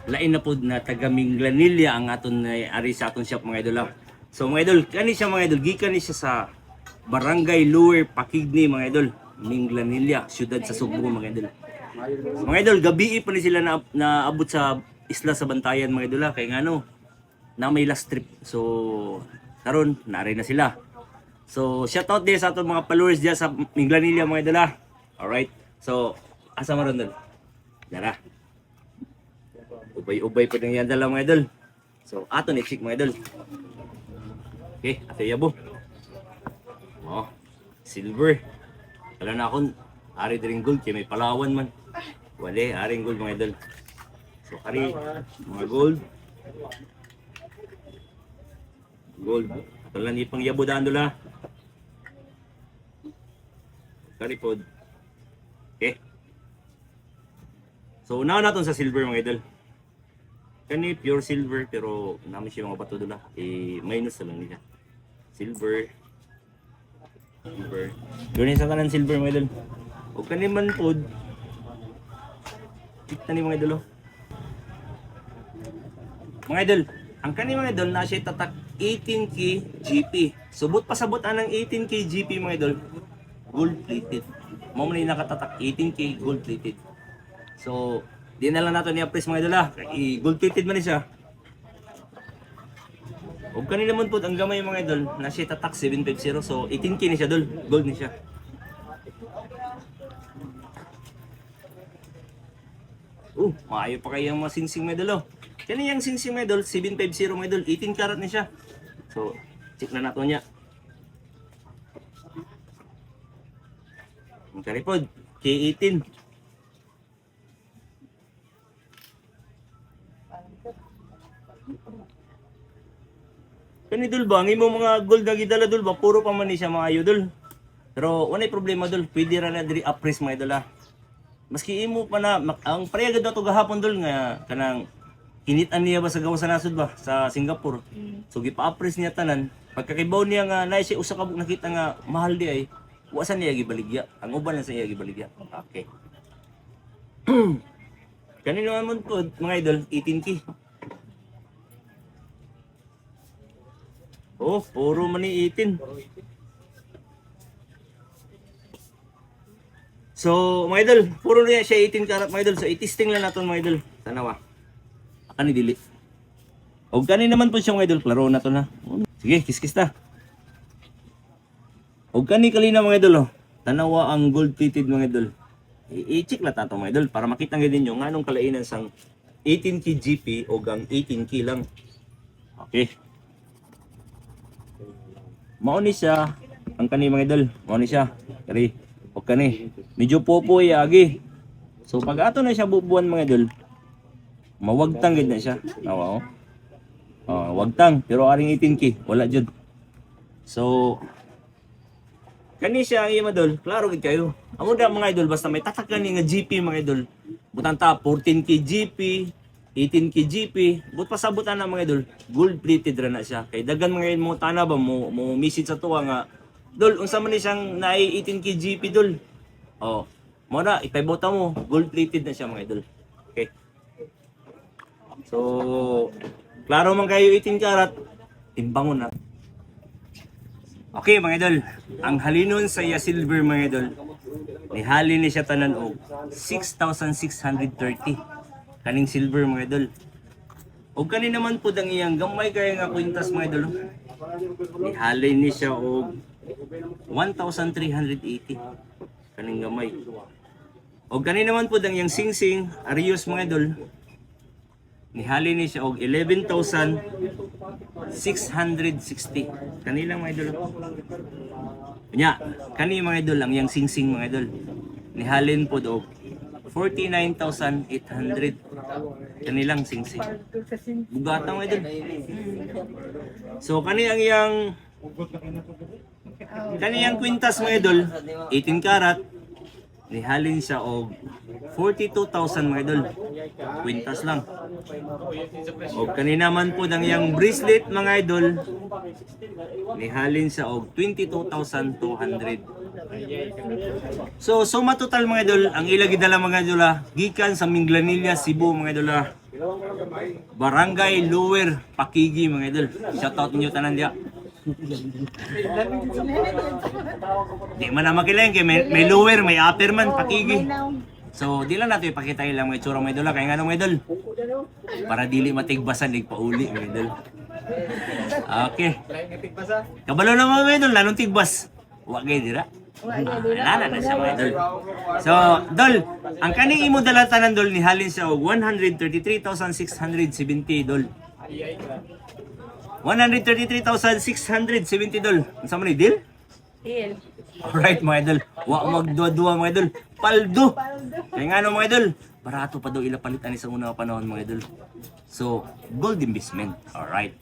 lain na pod na taga Minglanilla ang aton ari sa aton shop mga idol. So mga idol, kani siya mga idol, gikan ni siya sa Barangay Lower Pakigni mga idol, Minglanilla, siyudad sa Subo mga idol. Mga idol, gabi pa ni sila na abot sa isla sa Bantayan mga idol kay ngano na may last trip. So karon nari na sila. So shout out din sa aton mga followers diya sa Minglanilla mga idol. Alright. So asa maron dol? Dara. Ubay-ubay pa din yan dala mga idol. So aton i-check mga idol. Okay, ato yabo. Oh, silver. Wala na akong ari dring gold kay may Palawan man. Wala, aring gold mga idol. So ari mga gold. Gold. Ito lang ipang yabo daan dola. Kari pod. Okay. So unahan natin sa silver mga idol. Kani pure silver pero namin siya mga bato dola. Minus na lang niya. Silver. Silver. Doon sa kanan silver mga idol. O kani man pod. Kita ni mga idol. Mga idol, ang kani mga idol na siya tatak 18K GP. Subot pasabot anang 18K GP mga idol. Gold plated. Mo man nakatatak 18K gold plated. So, di na lang nato ni appraise mga idol gold plated man ni siya. O kanina naman po ang gamay mga idol na siya tatak 750 so 18K ni siya dol, gold ni siya. Maayo pa kayang mga singsing mga idol. Kani yang singsing mga idol 750 mga idol, 18 karat ni siya. So, check na nato niya. Ang karipod, K18. Kani dul ba, ang imo mga gold na gidala dul ba, puro pa man ni siya mga ayo dul. Pero wala problema dul, pwede ra na diri appraise mga idol Maski imo pa na, ang parehagad na ito gahapon dul nga, kanang kinitan niya ba sa gawa sa nasod ba, sa Singapore. So gipa-appraise niya tanan, pagkakibaw niya nga, na siya usa ka nakita nga mahal di ay, wasan niya gibaligya, ang uban na sa iya gibaligya. Okay. Kanino naman po, mga idol, 18K. Oh, puro man ni 18. So, mga idol, puro niya siya 18 karat mga idol. So, i-testing lang natin mga idol. Tanawa. Kani dili. O kani naman po siya mga idol. Klaro na to na. Sige, kiskis ta. O kani kalina mga idol. Tanawa ang gold plated mga idol. I-check lang tato mga idol para makita nga din nyo nga anong kalainan sang 18K GP o gang 18K lang. Okay. Mauni siya ang kani mga idol. Mauni siya. Kari. O kani. Medyo popoy agi. So pag ato na siya bubuan mga idol, mawagtang gid na siya. Nawa wagtang pero aring 18K wala jud. So kani siya ang idol, klaro gid kayo. Amo da mga idol basta may tatak ni nga GP mga idol. Butang ta 14K GP, 18K GP, but pasabutan na mga idol, gold plated ra na siya. Kay daghan mga mo tana ba mo message sa tuwa nga dol unsa man ni siyang naay 18K GP dol. Oh, mo na ipaybota mo, gold plated na siya mga idol. Okay. So, klaro man kayo 18 karat, timbangon na. Okay mga idol, ang halinon sa iya silver mga idol, nihali ni siya tanan og 6,630 kaning silver mga idol. Og kani naman po ang iyang gamay kaya nga kwintas mga idol. Nihali ni siya og 1,380 kaning gamay. Og kani naman po ang iyang singsing Arios mga idol. Nihali ni siya og 11,660 kanilang mga idol. Nya, kani mga idol ang yang singsing mga idol. Nihalin po og 49,800 kanilang singsing. Bugata mga idol. So kani ang yang kwintas mga idol, 18 karat. Nihalin siya og 42,000 mga idol. Kwintas lang. O kanina man po ang yang bracelet mga idol. Nihalin siya og 22,200. So suma total mga idol, ang ilagi dala mga idol gikan sa Minglanilla, Cebu mga idol Barangay Lower Pakigi mga idol. Shoutout ninyo tanan diya. Di man na makilain kay may lower, may upper man, Pakigi. So, di lang natin ipakita ilang mga itsura mga idol. Kaya nga mga idol, para dili matigbasan, pauli mga idol. Okay. Kabalo na mga idol, lalong tigbas. Huwag kayo dira. Nalala na siya mga idol. So, Dol, ang kaning imo dala tanan Dol ni halin siya og 133,670 Dol. 133,670 Dol. Unsa man ni deal? Deal. Alright mga idol. Wa magduwa-duwa mga idol. Paldo. Kaya nga no mga idol, barato pa daw ilapalitan sa unang panahon mga idol. So, gold investment. Alright.